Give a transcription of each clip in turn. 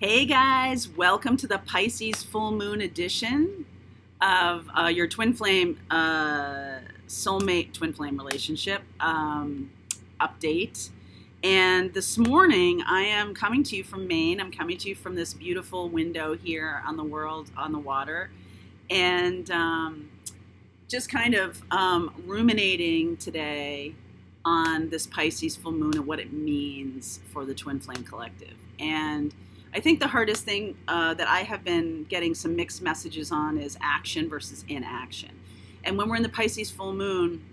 Hey guys, welcome to the Pisces full moon edition of your twin flame soulmate twin flame relationship update. And this morning I am coming to you from Maine. I'm coming to you from this beautiful window here on the world, on the water, and just kind of ruminating today on this Pisces full moon and what it means for the twin flame collective. And I think the hardest thing that I have been getting some mixed messages on is action versus inaction. And when we're in the Pisces full moon,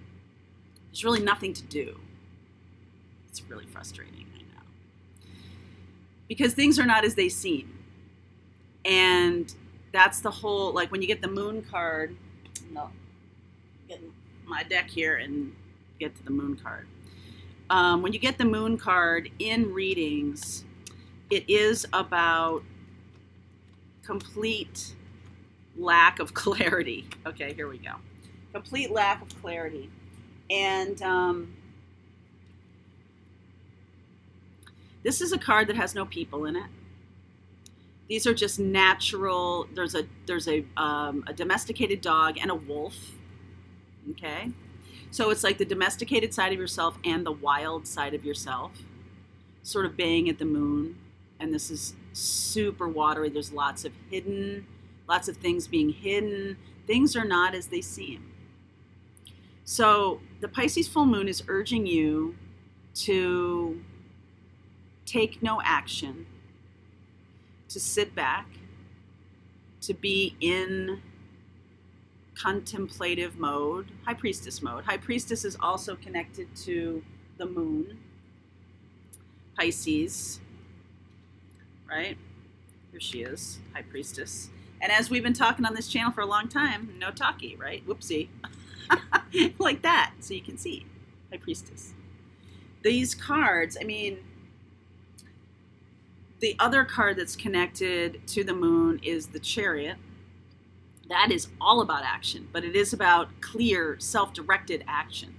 there's really nothing to do. It's really frustrating, I know. Because things are not as they seem. And that's the whole, like when you get the moon card, no, get my deck here and get to the moon card. When you get the moon card in readings, it is about complete lack of clarity. Okay, here we go. Complete lack of clarity. And this is a card that has no people in it. These are just natural. There's a domesticated dog and a wolf. Okay, so it's like the domesticated side of yourself and the wild side of yourself, sort of baying at the moon. And this is super watery. There's lots of things being hidden. Things are not as they seem. So the Pisces full moon is urging you to take no action, to sit back, to be in contemplative mode, high priestess mode. High priestess is also connected to the moon, Pisces, right? Here she is, high priestess. And as we've been talking on this channel for a long time, no talkie, right? Whoopsie. Like that, so you can see, high priestess. These cards, I mean, the other card that's connected to the moon is the Chariot. That is all about action, but it is about clear, self-directed action.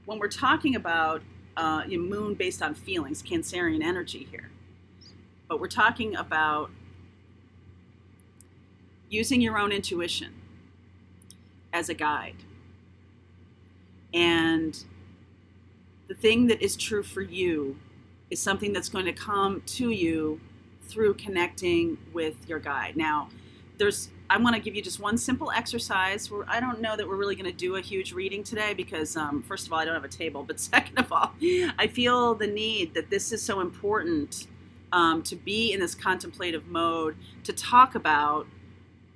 When we're talking about moon based on feelings, Cancerian energy here, but we're talking about using your own intuition as a guide. And the thing that is true for you is something that's going to come to you through connecting with your guide. Now, I want to give you just one simple exercise. I don't know that we're really going to do a huge reading today because, first of all, I don't have a table. But second of all, I feel the need that this is so important to be in this contemplative mode, to talk about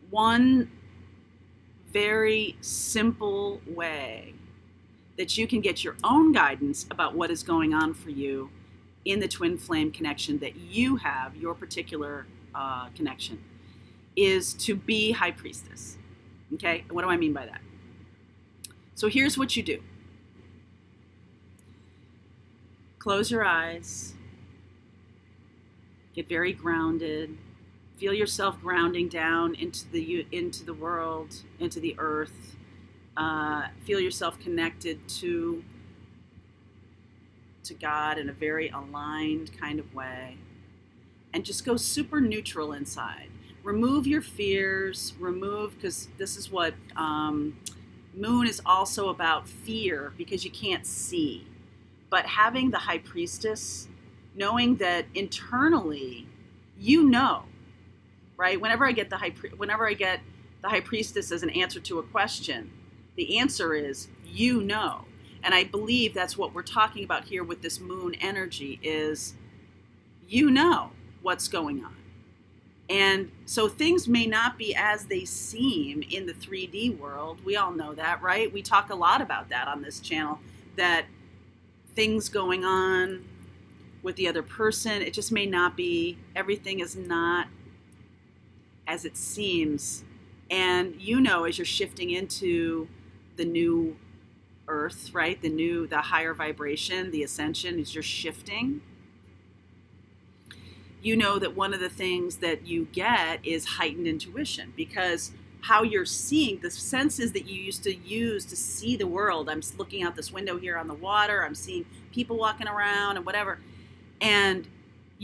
one very simple way that you can get your own guidance about what is going on for you in the twin flame connection that you have, your particular connection, is to be high priestess. Okay, what do I mean by that? So here's what you do. Close your eyes. Get very grounded. Feel yourself grounding down into the world, into the earth. Feel yourself connected to God in a very aligned kind of way. And just go super neutral inside. Remove your fears, because this is what moon is also about, fear, because you can't see. But having the high priestess, knowing that internally, you know, right? Whenever I get the high priestess as an answer to a question, the answer is, you know. And I believe that's what we're talking about here with this moon energy is, you know what's going on. And so things may not be as they seem in the 3D world. We all know that, right? We talk a lot about that on this channel, that things going on with the other person, it just may not be, everything is not as it seems. And you know, as you're shifting into the new earth, right? The higher vibration, the ascension, as you're shifting, you know that one of the things that you get is heightened intuition, because how you're seeing the senses that you used to use to see the world. I'm looking out this window here on the water. I'm seeing people walking around and whatever. And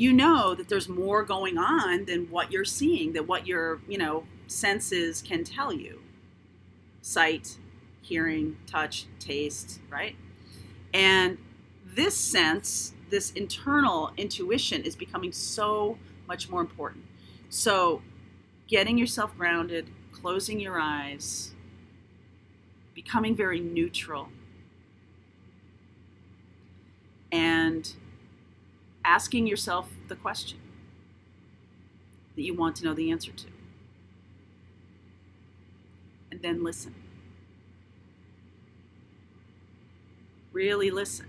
you know that there's more going on than what you're seeing, that what your, senses can tell you. Sight, hearing, touch, taste, right? And this sense, this internal intuition is becoming so much more important. So getting yourself grounded, closing your eyes, becoming very neutral, and asking yourself the question that you want to know the answer to. And then listen. Really listen.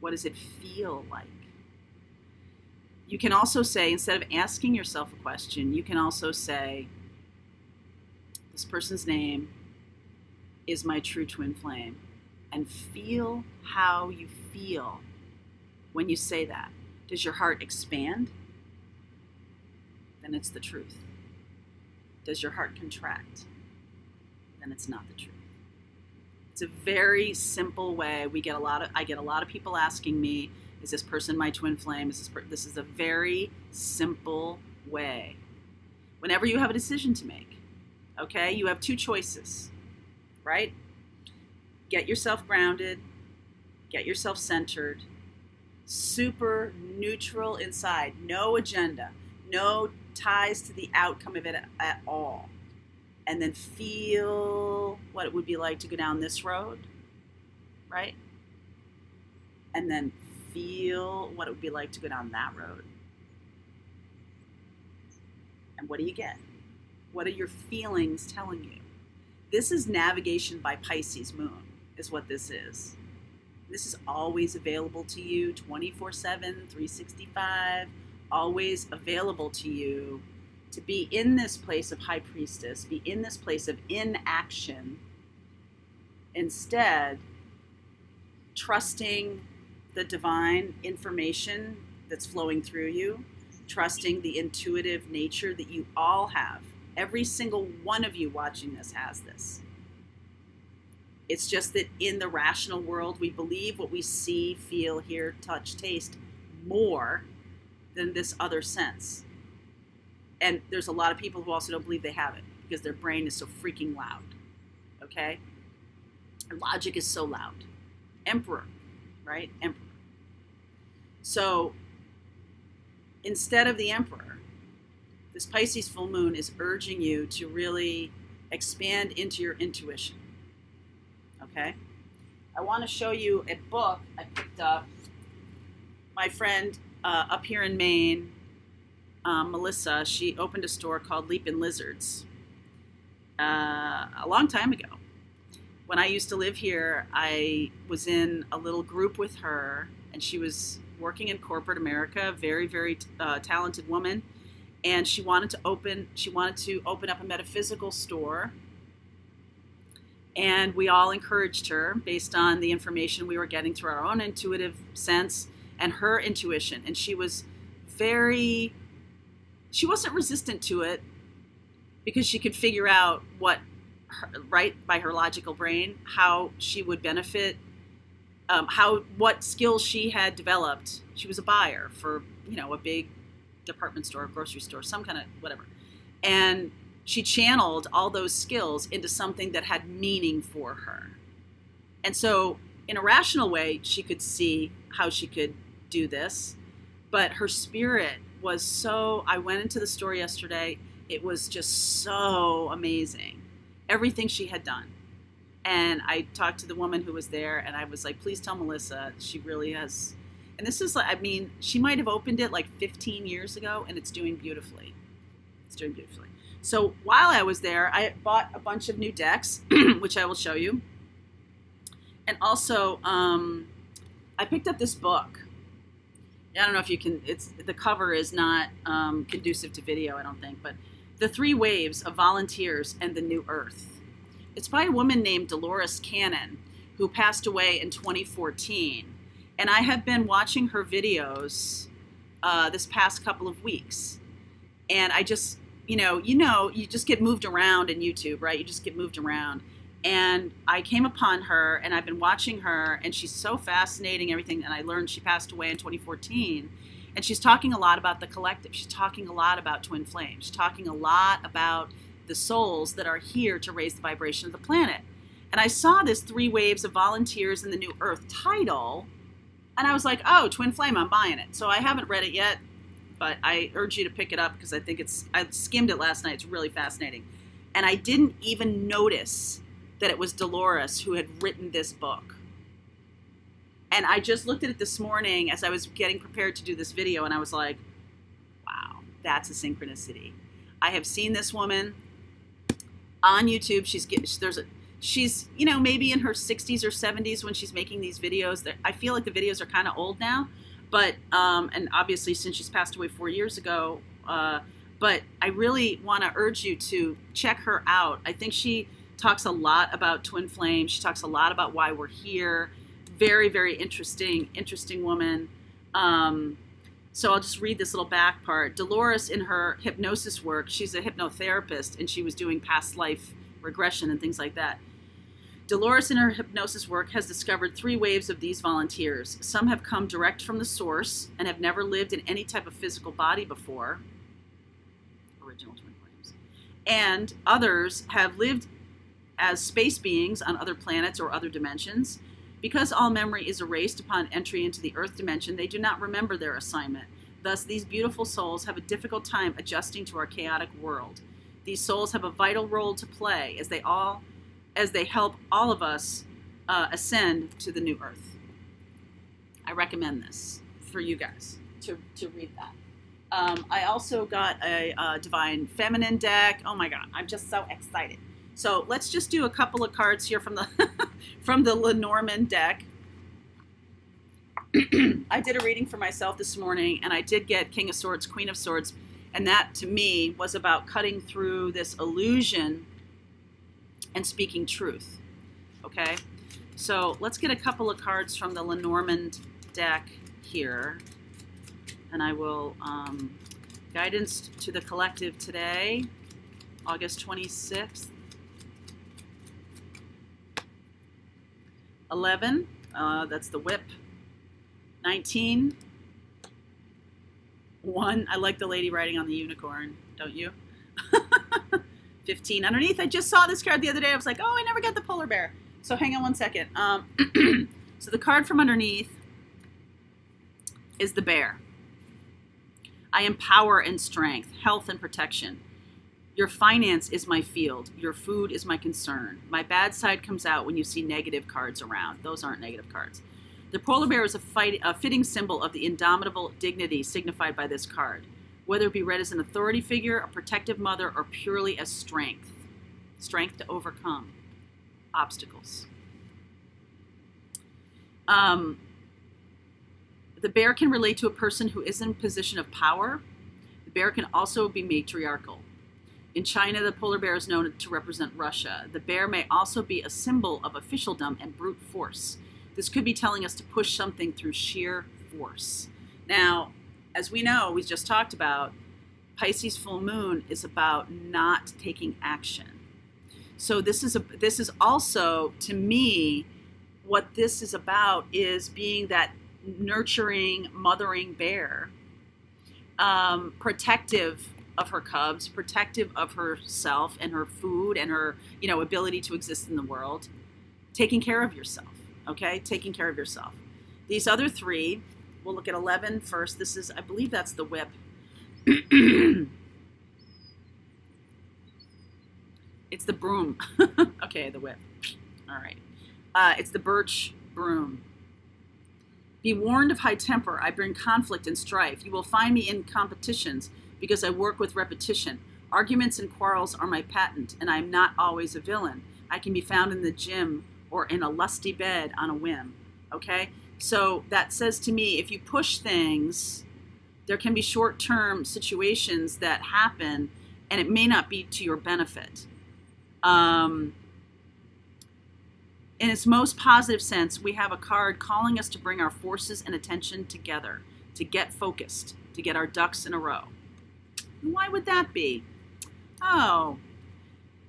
What does it feel like? You can also say, instead of asking yourself a question, you can also say, this person's name is my true twin flame. And feel how you feel when you say that. Does your heart expand? Then it's the truth. Does your heart contract? Then it's not the truth. It's a very simple way. I get a lot of people asking me, is this person my twin flame? This is a very simple way. Whenever you have a decision to make, okay, you have two choices, right? Get yourself grounded, get yourself centered, super neutral inside, no agenda, no ties to the outcome of it at all. And then feel what it would be like to go down this road, right? And then feel what it would be like to go down that road. And what do you get? What are your feelings telling you? This is navigation by Pisces moon, is what this is. This is always available to you 24/7, 365, always available to you to be in this place of high priestess, be in this place of inaction, instead trusting the divine information that's flowing through you, trusting the intuitive nature that you all have. Every single one of you watching this has this. It's just that in the rational world, we believe what we see, feel, hear, touch, taste more than this other sense. And there's a lot of people who also don't believe they have it because their brain is so freaking loud, okay? Their logic is so loud. Emperor, right? Emperor. So instead of the emperor, this Pisces full moon is urging you to really expand into your intuition, okay? I want to show you a book I picked up. My friend up here in Maine, Melissa, she opened a store called Leapin' Lizards a long time ago. When I used to live here, I was in a little group with her, and she was working in corporate America, very, very talented woman, and she wanted to open up a metaphysical store, and we all encouraged her based on the information we were getting through our own intuitive sense and her intuition, and she wasn't resistant to it because she could figure out by her logical brain, how she would benefit, what skills she had developed. She was a buyer for, a big department store, grocery store, some kind of whatever. And she channeled all those skills into something that had meaning for her. And so in a rational way, she could see how she could do this, but her spirit was I went into the store yesterday. It was just so amazing. Everything she had done. And I talked to the woman who was there, and I was like, please tell Melissa, she really has. And this is she might have opened it like 15 years ago, and it's doing beautifully. It's doing beautifully. So while I was there, I bought a bunch of new decks, which I will show you. And also, I picked up this book. I don't know if you can, the cover is not conducive to video, I don't think, but The 3 Waves of Volunteers and the New Earth. It's by a woman named Dolores Cannon, who passed away in 2014. And I have been watching her videos this past couple of weeks. And I just, you just get moved around in YouTube, right? You just get moved around. And I came upon her, and I've been watching her, and she's so fascinating, everything. And I learned she passed away in 2014. And she's talking a lot about the collective. She's talking a lot about twin flames. She's talking a lot about the souls that are here to raise the vibration of the planet. And I saw this 3 Waves of Volunteers in the New Earth title, and I was like, oh, twin flame, I'm buying it. So I haven't read it yet, but I urge you to pick it up because I think I skimmed it last night. It's really fascinating. And I didn't even notice that it was Dolores who had written this book. And I just looked at it this morning as I was getting prepared to do this video, and I was like, wow, that's a synchronicity. I have seen this woman on YouTube. She's maybe in her 60s or 70s when she's making these videos. I feel like the videos are kind of old now, but and obviously since she's passed away 4 years ago, but I really want to urge you to check her out. I think she talks a lot about twin flames. She talks a lot about why we're here. Very, very interesting woman. So I'll just read this little back part. Dolores, in her hypnosis work, she's a hypnotherapist, and she was doing past life regression and things like that. Dolores, in her hypnosis work, has discovered 3 waves of these volunteers. Some have come direct from the source and have never lived in any type of physical body before. Original twin flames. And others have lived as space beings on other planets or other dimensions. Because all memory is erased upon entry into the Earth dimension, they do not remember their assignment. Thus, these beautiful souls have a difficult time adjusting to our chaotic world. These souls have a vital role to play as they help all of us ascend to the new Earth. I recommend this for you guys to read that. I also got a Divine Feminine deck. Oh my God, I'm just so excited. So let's just do a couple of cards here from the from the Lenormand deck. I did a reading for myself this morning, and I did get King of Swords, Queen of Swords, and that to me was about cutting through this illusion and speaking truth. Okay, so let's get a couple of cards from the Lenormand deck here, and I will guidance to the collective today, August 26th. 11, that's the whip. 19, 1, I like the lady riding on the unicorn, don't you? 15, underneath, I just saw this card the other day. I was like, oh, I never got the polar bear. So hang on one second. So the card from underneath is the bear. I am power and strength, health and protection. Your finance is my field. Your food is my concern. My bad side comes out when you see negative cards around. Those aren't negative cards. The polar bear is a fitting symbol of the indomitable dignity signified by this card, whether it be read as an authority figure, a protective mother, or purely as strength. Strength to overcome obstacles. The bear can relate to a person who is in a position of power. The bear can also be matriarchal. In China, the polar bear is known to represent Russia. The bear may also be a symbol of officialdom and brute force. This could be telling us to push something through sheer force. Now, as we know, we just talked about, Pisces full moon is about not taking action. So this is also, to me, what this is about is being that nurturing, mothering bear, protective of her cubs, protective of herself and her food and her, ability to exist in the world, taking care of yourself, okay? Taking care of yourself. These other 3, we'll look at 11 first. This is, I believe that's the whip. It's the broom. Okay, the whip. All right. It's the birch broom. Be warned of high temper. I bring conflict and strife. You will find me in competitions because I work with repetition. Arguments and quarrels are my patent, and I am not always a villain. I can be found in the gym or in a lusty bed on a whim. Okay? So that says to me, if you push things, there can be short-term situations that happen, and it may not be to your benefit. In its most positive sense, we have a card calling us to bring our forces and attention together, to get focused, to get our ducks in a row. Why would that be? Oh,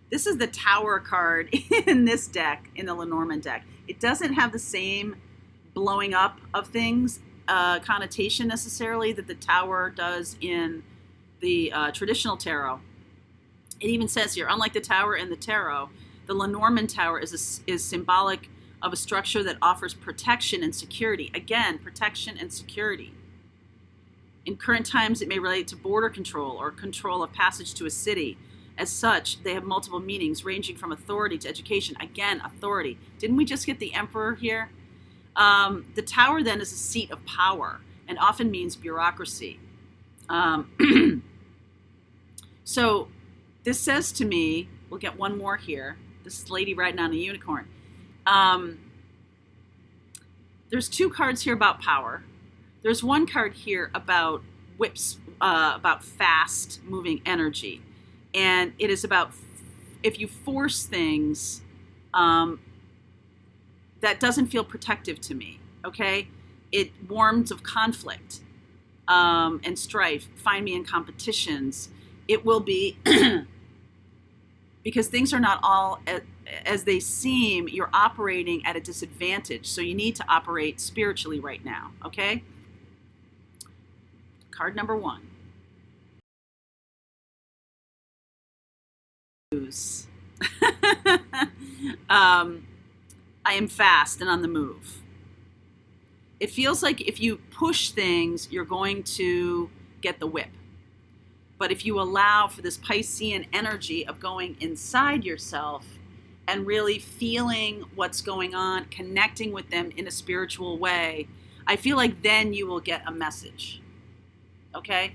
This is the Tower card in this deck, in the Lenormand deck. It doesn't have the same blowing up of things connotation necessarily that the Tower does in the traditional tarot. It even says here, unlike the Tower in the tarot, the Lenormand Tower is symbolic of a structure that offers protection and security. Again, protection and security. In current times, it may relate to border control or control of passage to a city. As such, they have multiple meanings, ranging from authority to education. Again, authority. Didn't we just get the Emperor here? The Tower then is a seat of power and often means bureaucracy. So this says to me, we'll get one more here. This lady riding on a unicorn. There's two cards here about power. There's one card here about whips, about fast moving energy. And it is about if you force things, that doesn't feel protective to me, okay? It warns of conflict and strife. Find me in competitions. It will be, because things are not all as they seem, you're operating at a disadvantage. So you need to operate spiritually right now, okay? Card number 1. I am fast and on the move. It feels like if you push things, you're going to get the whip. But if you allow for this Piscean energy of going inside yourself and really feeling what's going on, connecting with them in a spiritual way, I feel like then you will get a message. Okay?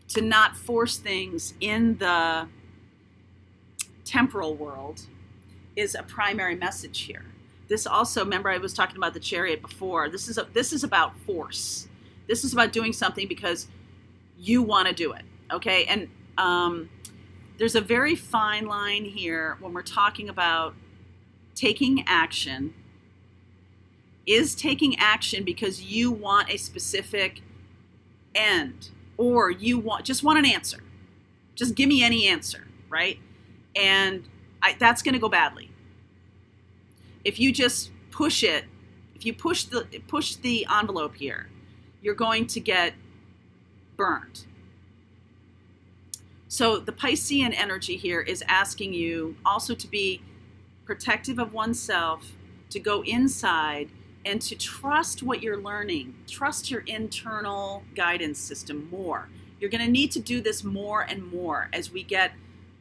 To not force things in the temporal world is a primary message here. This also, remember I was talking about the Chariot before. This is about force. This is about doing something because you want to do it. Okay? And there's a very fine line here when we're talking about taking action. Is taking action because you want a specific end, or you just want an answer. Just give me any answer, right? And that's going to go badly. If you just push it, if you push the envelope here, you're going to get burned. So the Piscean energy here is asking you also to be protective of oneself, to go inside and to trust what you're learning. Trust your internal guidance system more. You're going to need to do this more and more as we get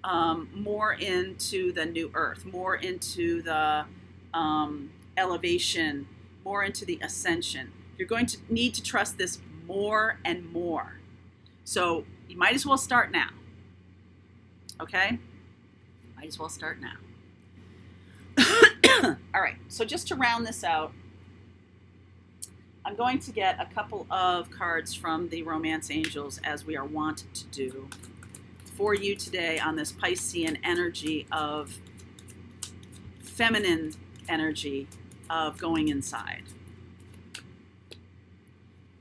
more into the new earth, more into the elevation, more into the ascension. You're going to need to trust this more and more. So you might as well start now. Okay? Might as well start now. All right, so just to round this out, I'm going to get a couple of cards from the Romance Angels, as we are wont to do, for you today on this Piscean energy of feminine energy of going inside.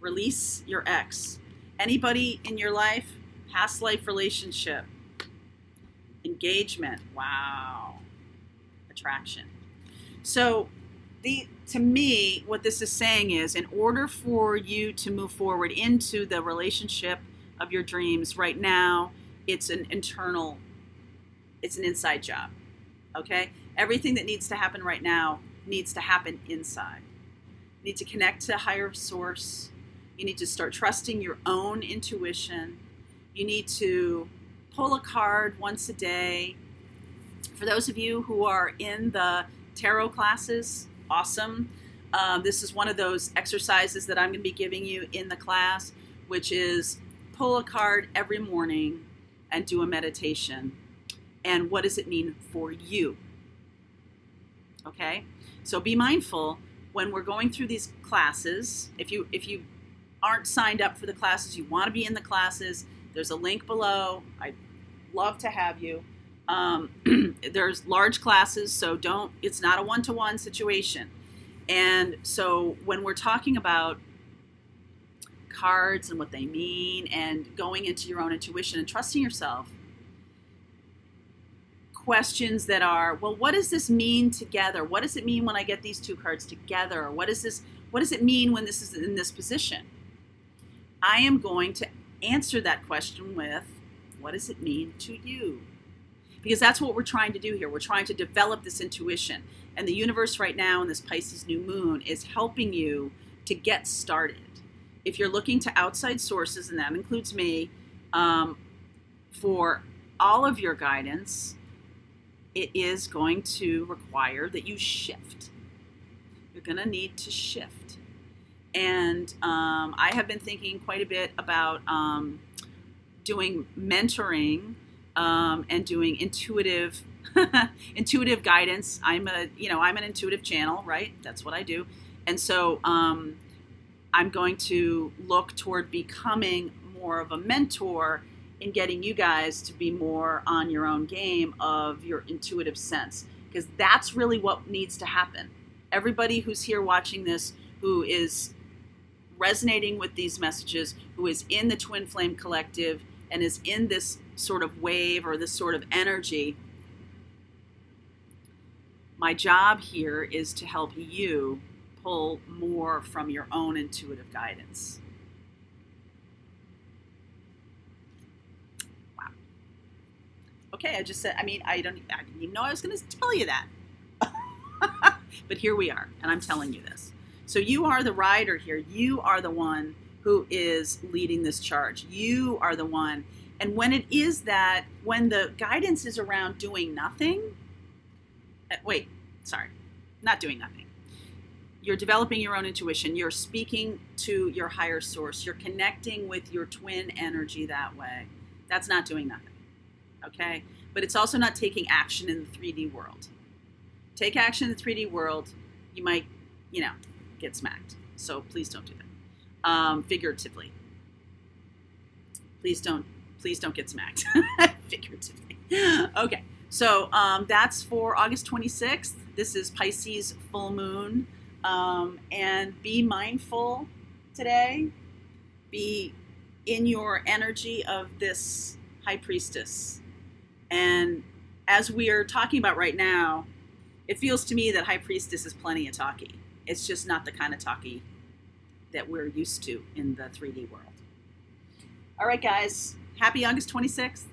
Release your ex. Anybody in your life, past life relationship, engagement, wow, attraction. So to me, what this is saying is, in order for you to move forward into the relationship of your dreams right now, it's an inside job, okay? Everything that needs to happen right now needs to happen inside. You need to connect to a higher source. You need to start trusting your own intuition. You need to pull a card once a day. For those of you who are in the tarot classes, awesome. This is one of those exercises that I'm going to be giving you in the class, which is pull a card every morning and do a meditation. And what does it mean for you? Okay? So be mindful when we're going through these classes. If you aren't signed up for the classes, you want to be in the classes, there's a link below. I'd love to have you. There's large classes, so it's not a one-to-one situation. And so when we're talking about cards and what they mean and going into your own intuition and trusting yourself, questions that are, well, what does this mean together? What does it mean when I get these two cards together? What does it mean when this is in this position? I am going to answer that question with, what does it mean to you? Because that's what we're trying to do here. We're trying to develop this intuition. And the universe right now in this Pisces new moon is helping you to get started. If you're looking to outside sources, and that includes me, for all of your guidance, it is going to require that you shift. You're going to need to shift. And I have been thinking quite a bit about doing mentoring and doing intuitive intuitive guidance. I'm an intuitive channel, right? That's what I do. And so I'm going to look toward becoming more of a mentor in getting you guys to be more on your own game of your intuitive sense, because that's really what needs to happen. Everybody who's here watching this, who is resonating with these messages, who is in the Twin Flame Collective and is in this sort of wave or this sort of energy, my job here is to help you pull more from your own intuitive guidance. Wow. Okay, I just said, I didn't even know I was going to tell you that. But here we are, and I'm telling you this. So you are the rider here. You are the one who is leading this charge. You are the one. And when it is that, when the guidance is around doing nothing, not doing nothing. You're developing your own intuition. You're speaking to your higher source. You're connecting with your twin energy that way. That's not doing nothing, okay? But it's also not taking action in the 3D world. Take action in the 3D world, you might, get smacked. So please don't do that. Figuratively. Please don't get smacked. Figuratively. Okay. So that's for August 26th. This is Pisces full moon. And be mindful today. Be in your energy of this high priestess. And as we are talking about right now, it feels to me that high priestess is plenty of talky. It's just not the kind of talky that we're used to in the 3D world. All right, guys. Happy August 26th.